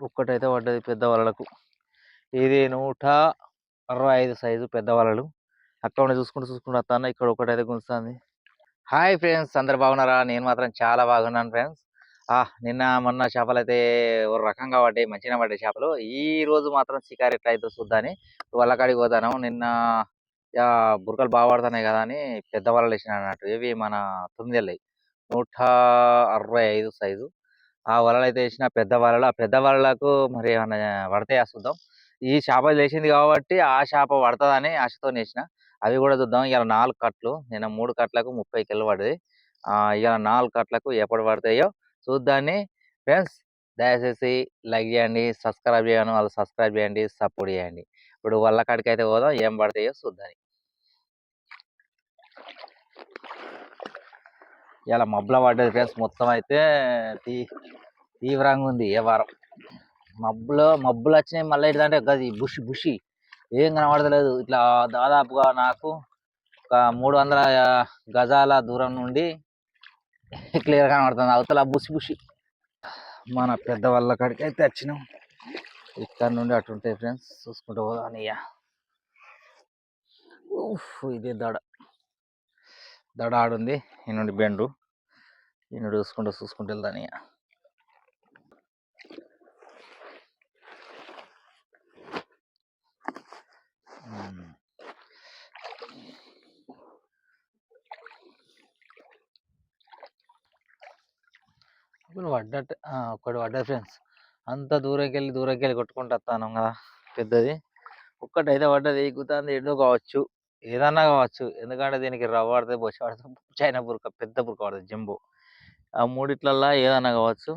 ఒక్కటైతే పడ్డది పెద్ద వలలకు. ఇది 165 సైజు పెద్ద వలలు. అక్కడ చూసుకుంటూ వస్తాను. ఇక్కడ ఒకటైతే గుంజుతుంది. హాయ్ ఫ్రెండ్స్, అందరు బాగున్నారా? నేను మాత్రం చాలా బాగున్నాను ఫ్రెండ్స్. నిన్న మొన్న చేపలైతే ఒక రకంగా పడ్డాయి, మంచిగా పడ్డాయి చేపలు. ఈ రోజు మాత్రం షికారు ఎట్లా అయితే చూద్దాని వలకాడికి పోతాను. నిన్న బురకలు బాగా పడుతున్నాయి కదా అని పెద్ద వలలు వేసిన అన్నట్టు. ఇవి మన 9 165 సైజు ఆ వలలు అయితే వేసిన పెద్ద వలలు. ఆ పెద్ద వలలకు మరి ఏమన్నా పడతాయా చూద్దాం. ఈ చేప లేచింది కాబట్టి ఆ చేప పడుతుందని ఆశతో వేసిన. అవి కూడా చూద్దాం. ఇలా 4 కట్లు, నిన్న 3 కట్లకు 30 కిలో పడ్డది. ఇలా 4 కట్లకు ఎప్పుడు పడతాయో చూద్దాన్ని ఫ్రెండ్స్. దయచేసి లైక్ చేయండి, సబ్స్క్రైబ్ చేయను వాళ్ళు సబ్స్క్రైబ్ చేయండి, సపోర్ట్ చేయండి. ఇప్పుడు వల్ల కాడికి అయితే పోదాం, ఏం పడతాయో చూద్దాం. ఇలా మబ్బుల పడ్డది ఫ్రెండ్స్. మొత్తం అయితే తీవ్రంగా ఉంది. ఏ వారం మబ్బులు వచ్చినాయి. మళ్ళీ ఏంటంటే గది బుషి బుషి ఏం కనబడతలేదు. ఇట్లా దాదాపుగా నాకు ఒక 300 గజాల దూరం నుండి క్లియర్ కనబడుతుంది. అవతల బుషి బుషి. మన పెద్ద వాళ్ళ కాడికి అయితే వచ్చినాం. ఇక్కడ నుండి అటు ఉంటాయి ఫ్రెండ్స్. చూసుకుంటూ పోదాం. ఇదే దడ ఆడుంది. ఈ నుండి బెండు ఈ నుండి చూసుకుంటూ వెళ్దాని. ఇప్పుడు పడ్డట్టు ఒక్కటి పడ్డది ఫ్రెండ్స్. అంత దూరంకి వెళ్ళి కొట్టుకుంటూ వస్తాను కదా పెద్దది. ఒక్కటైతే పడ్డది. ఎగుతుంది. ఎన్నో కావచ్చు, ఏదన్నా కావచ్చు. ఎందుకంటే దీనికి రవ్వ పడుతుంది, బొచ్చ పడుతుంది, చైనా బురక, పెద్ద బురక పడుతుంది, జంబో. ఆ మూడిట్లల్లా ఏదన్నా కావచ్చు.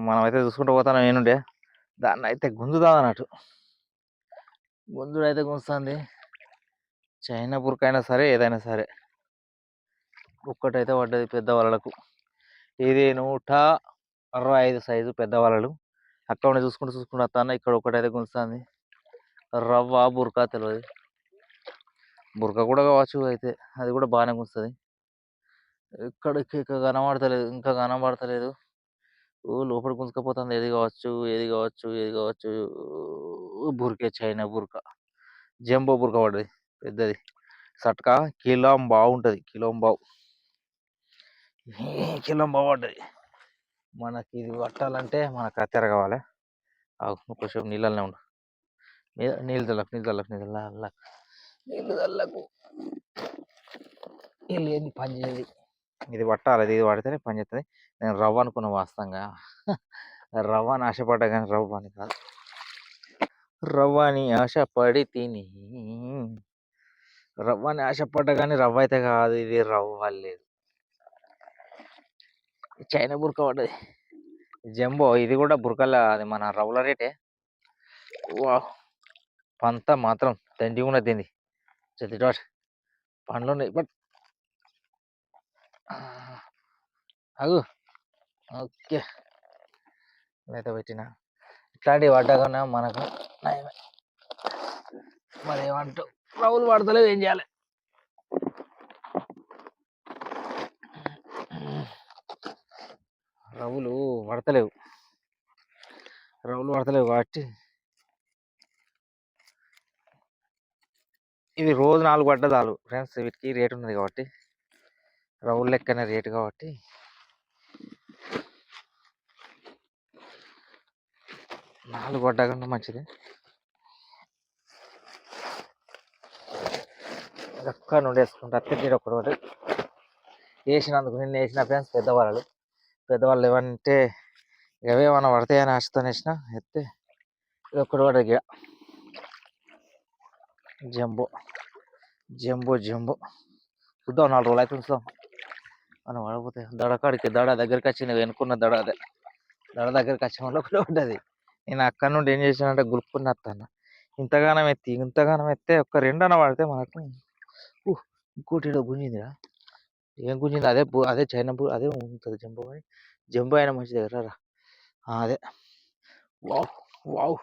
మనం అయితే చూసుకుంటూ పోతాను. ఏనుండే దాన్ని అయితే గుంజుదాం అన్నట్టు. గుంజుడు అయితే గుంజుతుంది. చైనా బురక అయినా సరే, ఏదైనా సరే. ఒక్కటైతే పడ్డది పెద్ద వలలకు. ఇది 165 సైజు పెద్ద వలలు. అక్కడ చూసుకుంటూ వస్తాను. ఇక్కడ ఒకటైతే గుంజుతుంది. రవ్వ బురక తెలియదు. బురక కూడా కావచ్చు. అయితే అది కూడా బాగానే గుంజుతుంది. ఇక్కడికి ఇంకా కనబడతలేదు. లోపల గుంజుకపోతుంది. ఏది కావచ్చు. బురకే, చైనా బురక, జంబో బురక పడ్డది పెద్దది. సట్కా కిలోం బాగుంటుంది. కిలోం పడ్డది. మనకి ఇది పట్టాలంటే మనకు కత్తెర కావాలి. కొంచెం నీళ్ళనే ఉండు. నీళ్ళు చల్లకు నీళ్ళు ఏంది పని చేయదు. ఇది పట్టాలి. ఇది పడితేనే పని చేస్తుంది. నేను రవ్వ అనుకున్న వాస్తవంగా. రవ్వని ఆశపడ్డా కానీ రవ్వ అని కాదు. రవ్వని ఆశపడి తిని రవ్వని ఆశపడ్డా కానీ రవ్వ అయితే కాదు. ఇది రవ్వ లేదు. చైనా బురక పడ్డది. జంబో. ఇది కూడా బురకల. అది మన రవ్వల రేటే. పంత మాత్రం తండ్రి కూడా తింది. చెత్తిటోట పండ్లు ఉన్నాయి. బట్ అగు ఓకే అయితే పెట్టిన ఇట్లాంటివి పడ్డాకన్నా మనకు మరి ఏమంటావు. రవ్వులు పడతలేవు, ఏం చేయాలి. రవ్వులు పడతలేవు కాబట్టి ఇవి రోజు 4 పడ్డ చాలు ఫ్రెండ్స్. వీటికి రేటు ఉన్నది కాబట్టి, రవ్వులు లెక్కనే రేటు కాబట్టి 4 పడ్డా కన్నా మంచిది. ఒక్క నుండి వేసుకుంటా అత్తే ఒకటి వేసినందుకు. నిన్న వేసిన ఫ్రెండ్స్ పెద్దవాళ్ళు ఏమంటే ఏమన్నా పడతాయని ఆశతో వేసిన. ఎత్తే ఒక్కటి పడ్డ గిడ జంబో చూద్దాం. 4 రోజులు అయితే ఉంచుదాం. మనం పడకపోతే దడ దగ్గరికి వచ్చింది. వెనుకున్న దడ దగ్గరికి వచ్చిన వాళ్ళు ఒకటి ఉంటుంది. నేను అక్కడ నుండి ఏం చేసానంటే గులుపుకుని వస్తాను. ఇంతగానం ఎత్తే ఒక్క 2 అన్న పడితే మనకు. ఇంకోటి గుంజిందిరా. ఏం గుంజింది? అదే చైనా అదే ఉంటుంది. జంబో అయినా మంచిది కదా. అదే వావ్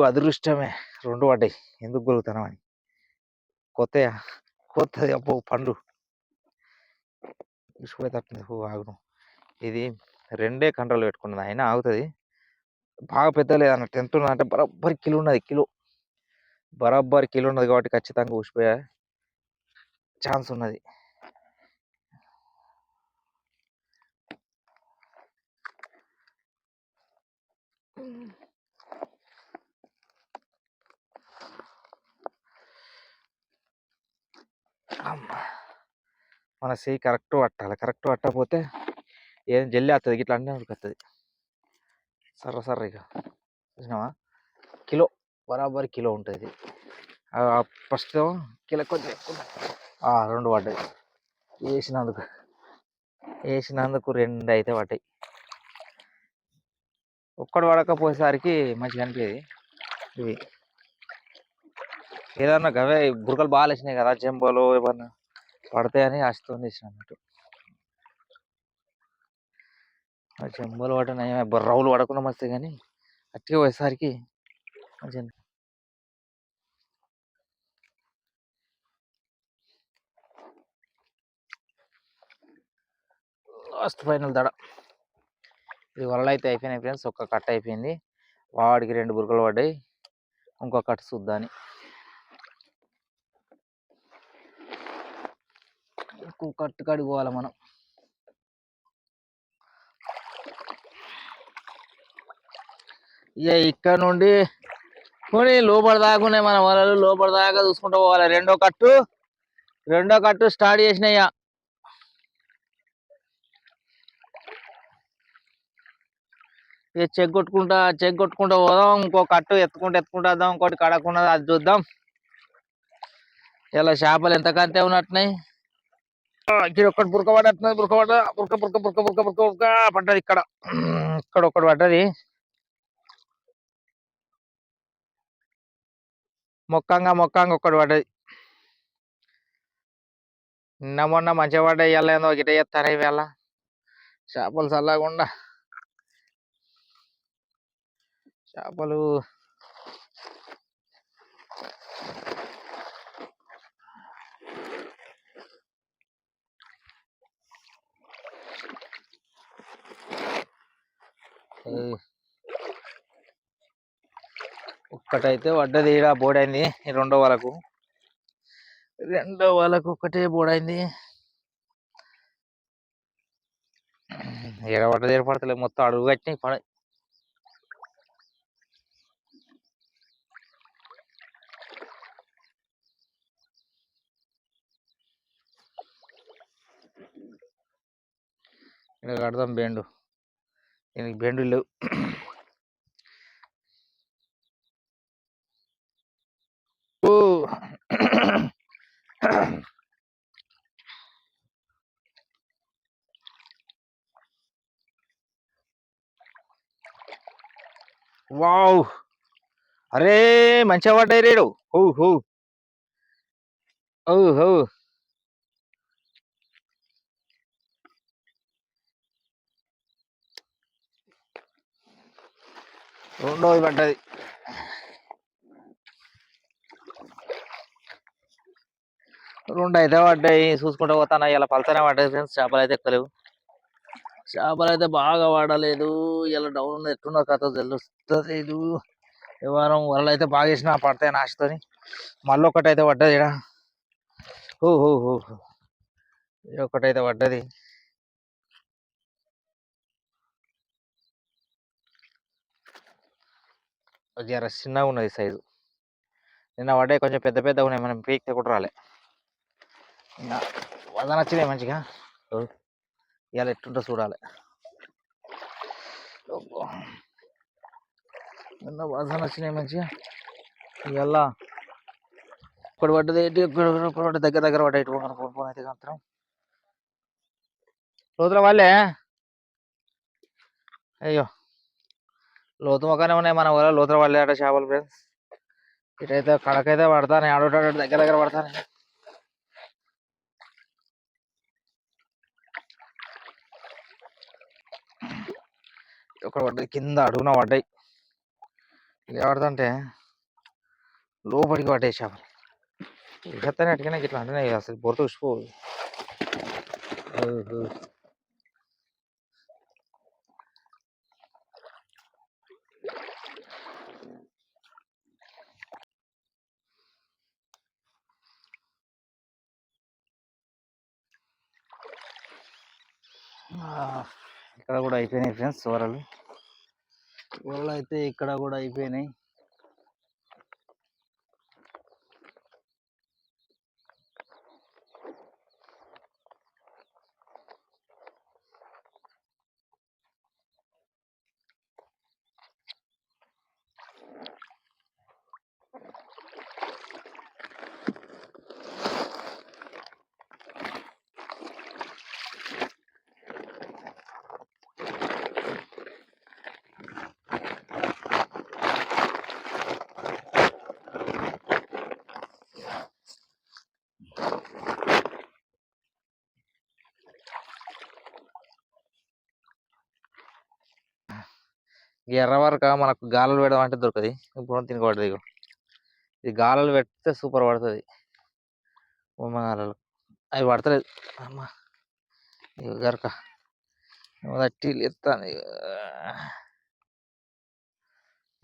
అదృష్టమే. 2 పడ్డాయి. ఎందుకు గొలుగుతాను అని. కొత్తది అప్పు పండు ఇసుకుపోయి తట్టింది. ఆగును. ఇది రెండే కంట్రోల్ పెట్టుకున్నది అయినా ఆగుతుంది. బాగా పెద్ద లేదన్నట్టు. ఎంత ఉన్నదంటే బరాబర్ కిలో ఉన్నది. బరాబర్ కిలో ఉన్నది కాబట్టి ఖచ్చితంగా ఊసిపోయే ఛాన్స్ ఉన్నది. మన చెయ్యి కరెక్ట్ పట్టాలి. కరెక్ట్ పట్టకపోతే ఏం జల్లి వస్తుంది, ఇట్లా అన్నీ ఉడుకుతుంది సర్ర ఇక. చూసినావా, కిలో బరాబర్ కిలో ఉంటుంది. ఫస్ట్ కిలో కొద్దిగా 2 పడ్డాయి. వేసినందుకు 2 అయితే పడ్డాయి. ఒక్కడు పడకపోయేసరికి మంచిగా అనిపించేది. ఇవి ఏదన్నా గవే బురకలు బాగా వేసినాయి కదా, జంబోలు ఏమన్నా పడతాయని ఆశతో వేసిన అన్నట్టు. జంబోలు పడినాయి, రౌలు పడకుండా వస్తాయి కానీ అట్టిగా పోయేసరికి మంచిగా. లాస్ట్ ఫైనల్ దడ. ఇది వలలు అయితే అయిపోయినాయి ఫ్రెండ్స్. ఒక్క కట్ట అయిపోయింది. వాడికి 2 బురకలు పడ్డాయి. ఇంకో కట్ట చూద్దాని. ఇంకో కట్టు కాడికి పోవాలి మనం. ఇక ఇక్కడ నుండి కొని లోపల దాకునే మన వలలు లోపల దాకా చూసుకుంటూ పోవాలి. రెండో కట్టు స్టార్ట్ చేసినాయి. ఇక చెక్ కొట్టుకుంటా పోదాం. ఇంకో కట్టు ఎత్తుకుంటా వద్దాం. ఇంకోటి కడకుండా అది చూద్దాం. ఇలా చేపలు ఎంతకంతే ఉన్నట్టున్నాయి. ఇక్కడ ఒక్కటి బురక పడట్టున్నది. బురక పడ్డది. ఇక్కడ ఒకటి పడ్డది. మొక్కంగా ఒక్కటి పడ్డది. నిన్న మొన్న మంచిగా పడ్డాయి. ఇలా ఏందో గిట చేస్తారా ఇవాళ చేపలు చల్లకుండా. చేపలు ఒక్కటైతే పడ్డది. ఈడ బోడైంది. రెండో వలకు ఒక్కటే బోడైంది. పడ్డది ఏర్పడతలేదు. మొత్తం అడుగు కట్టినాయి పడ. ఇక్కడ కడదాం బెండు. దీనికి బెండు లేవు. వావ్, అరే మంచిగా పడ్డాయి రేడు. రెండోది పడ్డది. రెండు అయితే పడ్డాయి. చూసుకుంటూ పోతానా. ఇలా పలతనే పడ్డాయి ఫ్రెండ్స్. చేపలు అయితే ఎక్కలేవు. చేపలు అయితే బాగా వాడలేదు. ఇలా డౌన్ ఉంది. ఎట్టున్నో కథ తెలుస్తలేదు. ఈ వారం వలలు అయితే బాగా వేసిన పడతాయి నాశతోని. మళ్ళీ ఒకటైతే పడ్డది. ఒకటైతే పడ్డది. జర చిన్నగా ఉన్నది సైజు. నిన్న పడ్డాయి కొంచెం పెద్ద ఉన్నాయి. మనం పీక్తే కూడా రాలే. వదన వచ్చినాయి మంచిగా. ఇవాళ ఎట్టుంటో చూడాలి. నిన్న వదన వచ్చినాయి మంచిగా. ఇవాళ ఇప్పుడు పడ్డది ఏంటి, దగ్గర పడ్డాయి. అయితే మాత్రం లోతుల వాళ్ళే. అయ్యో, లోతు మొక్కనే ఉన్నాయి మన ఊళ్ళో. లోతుల వాళ్ళే అట చేపలు ఫ్రెండ్స్. ఇటైతే కడకైతే పడతానే. ఆడోటాడు దగ్గర పడతానే. ఒక పడ్డది కింద అడుగున పడ్డాయి. పడుతుంటే లోపలికి పడ్డాయి చేపలు. ఇకత్తనే అటుకనే ఇట్లా అంటే అసలు బొరత ఉసిపోదు. ఇక్కడ కూడా అయిపోయినాయి ఫ్రెండ్స్ వరలు. వరలు అయితే ఇక్కడ కూడా అయిపోయినాయి. ఈ ఎర్రవరక మనకు గాలలు పెడదాం అంటే దొరకది. ఇప్పుడు తినకూడదు. ఇగో ఇది గాలలు పెడితే సూపర్ పడుతుంది. ఉమ్మగాలలు అవి పడతలేదు. అమ్మ ఇక గరక టీలు ఎత్తాను.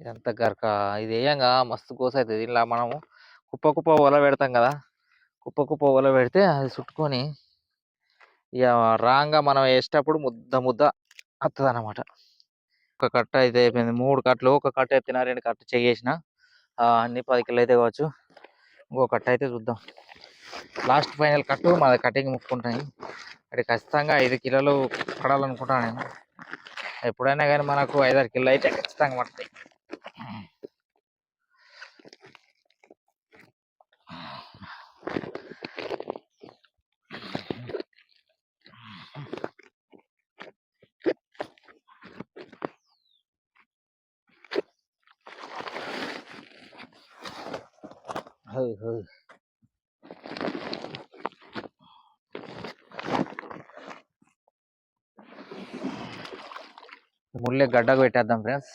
ఇదంతా గరక ఇది వేయంగా మస్తు కోస అవుతుంది. ఇలా మనము కుప్ప కుప్ప ఒల పెడతాం కదా, కుప్ప కుప్ప ఒల పెడితే అది చుట్టుకొని ఇక రాంగా మనం వేసేటప్పుడు ముద్ద ముద్ద వస్తుంది అన్నమాట. ఒక కట్ట అయితే అయిపోయింది. 3 కట్టలు, ఒక కట్ట ఎత్తిన, 2 కట్ట చేసిన అన్ని 10 కిలో అయితే కావచ్చు. ఇంకో కట్ట అయితే చూద్దాం. లాస్ట్ ఫైనల్ కట్టు మాది కటింగ్ ముక్కుంటాయి. అది ఖచ్చితంగా 5 కిలోలు పడాలనుకుంటాను నేను. ఎప్పుడైనా కానీ మనకు 5-6 కిలో అయితే ఖచ్చితంగా పడతాయి. ముళ్ళే గడ్డకు పెట్టేద్దాం ఫ్రెండ్స్.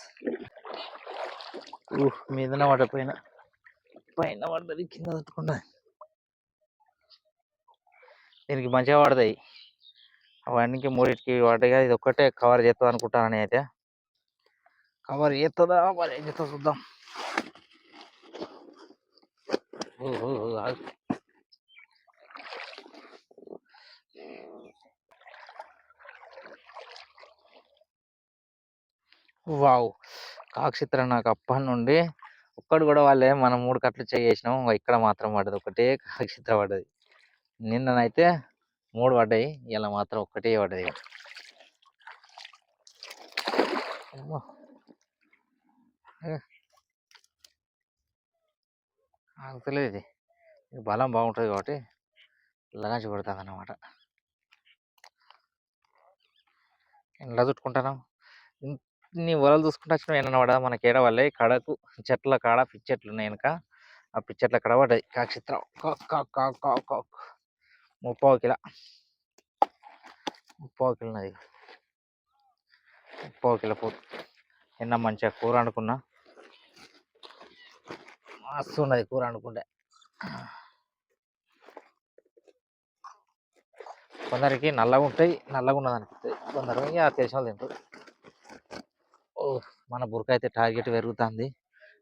మీదన పడపోయిన పైన పడ్డది, కింద తట్టుకుండా దీనికి మంచిగా పడతాయి. అవన్నీ 3కి పడ్డాయి. ఇది ఒక్కటే కవర్ చేస్తుంది అనుకుంటాను. అయితే కవర్ చేస్తుందా మరి ఏం చేస్తా చూద్దాం. వావ్, కాక్షిత్ర నాకు అప్పటి నుండి ఒక్కడు కూడా వాళ్ళే. మనం 3 కట్టలు చేసినాం, ఇక్కడ మాత్రం పడ్డది ఒకటే కాక్షిత్ర పడ్డది. నిన్ననైతే 3 పడ్డాయి, ఇలా మాత్రం ఒక్కటే పడ్డది. తెలియదు, ఇది బలం బాగుంటుంది కాబట్టి లగాచి పడుతుంది అన్నమాట. ఇలా చుట్టుకుంటాను. ఇన్ని వలలు చూసుకుంటూ వచ్చినా ఏమన్నా పడదా మనకి? ఏడ వల్లే కడకు చెట్ల కాడ పిచ్చెట్లు ఉన్నాయి వెనక. ఆ పిచ్చెట్ల కాడ పడ్డది కాక్షిత్రం. 30 కిలో, 30 కిలో ఉన్నది. 30 కిలో పోతు. నిన్న మంచిగా కూర వండుకున్నా, మస్తు ఉన్నది కూర వండుకుంటే. కొందరికి నల్లగా ఉంటాయి, నల్లగా ఉన్నది అనిపిస్తుంది. కొందరు ఇక తెలిసిన వాళ్ళు తింటారు. మన బురక అయితే టార్గెట్ పెరుగుతుంది.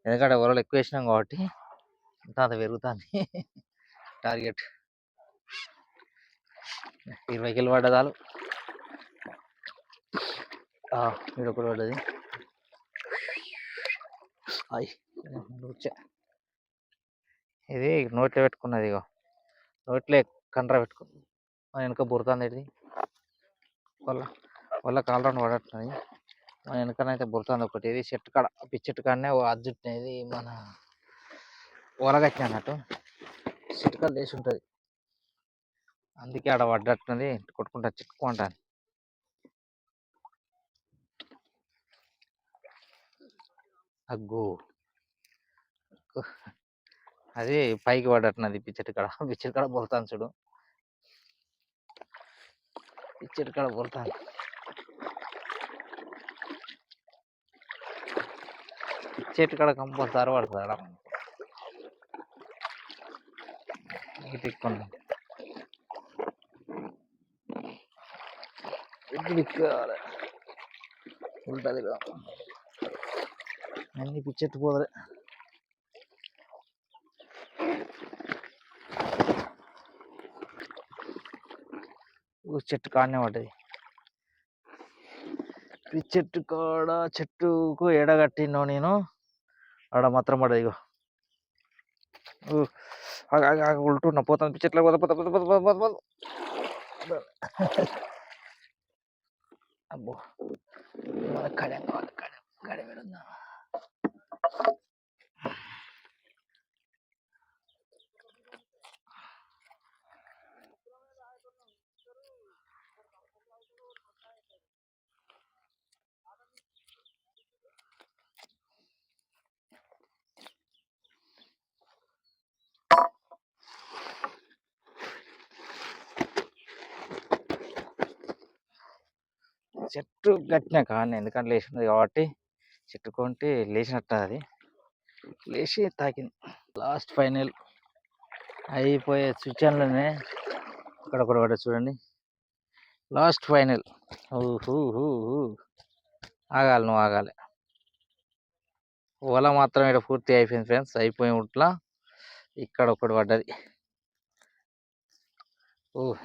ఎందుకంటే వరలు ఎక్కువ వేసినాం కాబట్టి అంత పెరుగుతుంది టార్గెట్. 20 కిలో పడ్డదాలు. ఇక్కడ ఒకటి పడ్డది. ఇది నోట్లో పెట్టుకున్నది. ఇగో నోట్లో కండ్ర పెట్టుకున్నది. వెనక బురుతుంది. ఇది వల్ల కాలరౌండ్ పడట్టున్నది. మన వెనకనైతే బురుతుంది ఒకటి. ఇది చెట్టు కాడ, పిచ్చెట్టు కాడనే అజ్జుట్నేది మన ఒలగచ్చిన అన్నట్టు. చెట్టు కాడ లేచి ఉంటుంది, అందుకే ఆడ పడ్డట్టున్నది. కొట్టుకుంటా చిట్టుకుంటాను. అగ్గు అది పైకి పడ్డట్టున్నది పిచ్చెట్టు కాడ. పిచ్చెట్టు కాడ బురుతాను చూడు, పిచ్చెట్టు కాడ బురుతాను. పిచ్చెట్టు కాడ కంపల్సరీ పడుతుంది. అక్కడ తిక్కున్నాం దిక్కాలి ఉంటుంది. అన్ని పిచ్చెట్టు పోదలే. చెట్టు కాడనే పడ్డది. ఈ చెట్టు కాడ చెట్టుకు ఎడగట్టినో నేను ఆడ మాత్రం పడదు ఇగో. ఉల్టున్నా పోతాను చెట్ల పోతా పోతా పోతా పోతా పోతా పోతా. అబ్బో కడెం కావాలి కడెం పెడుందా. చెట్టు కట్టినా కానీ ఎందుకంటే లేచినది కాబట్టి చెట్టు కొంటే లేచినట్టు అది లేచి తాకింది. లాస్ట్ ఫైనల్ అయిపోయే సూచనలోనే అక్కడ ఒకటి పడ్డ చూడండి. Last final. ఆగాలి నువ్వు ఆగాలి. ఓల మాత్రం ఇక్కడ పూర్తి అయిపోయింది ఫ్రెండ్స్. అయిపోయి ఉట్లా ఇక్కడ ఒకటి పడ్డది.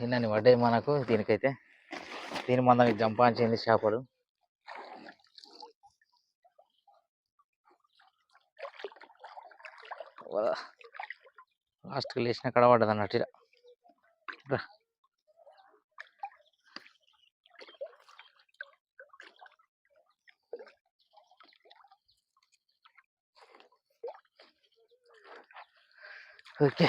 ఇన్నని పడ్డాయి మనకు. దీనికైతే దీని మందం జంపాంచింది చేపలు. లాస్ట్కి లేచిన కడ పడ్డది అన్నట్టు. ఓకే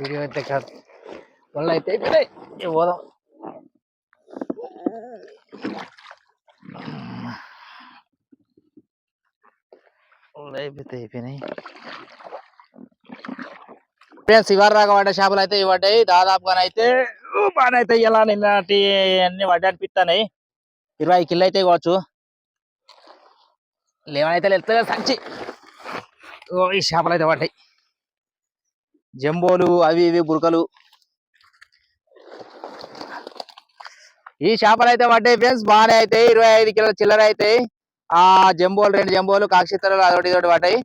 వీడియో అయితే కాదు వల్ల అయితే అయిపోయినాయి. పోదాం. అయిపోయినాయి ఫ్రెండ్స్. ఇవాళ రాక పడ్డ చేపలు అయితే ఇవి పడ్డాయి. దాదాపుగానైతే బాగా అయితే ఇలా నిన్నటి అన్ని వడ్డీ అనిపిస్తున్నాయి. 20 కిలో అయితే కావచ్చు. లేవనైతే వెళ్తే సంచి ఈ చేపలు అయితే పడ్డాయి. జంబోలు అవి ఇవి బురకలు ఈ చేపలు అయితే పడ్డాయి ఫ్రెండ్స్. బాగానే అయితే 25 కిలోల చిల్లర అయితే. ఆ జంబోలు 2 జంబోలు కాక్షితలు అదొకటి ఇదొకటి పడ్డాయి.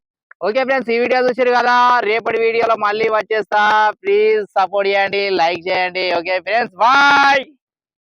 ఓకే ఫ్రెండ్స్, ఈ వీడియో చూసారు కదా. రేపటి వీడియోలో మళ్ళీ వచ్చేస్తా. ప్లీజ్ సపోర్ట్ చేయండి, లైక్ చేయండి. Okay friends, bye.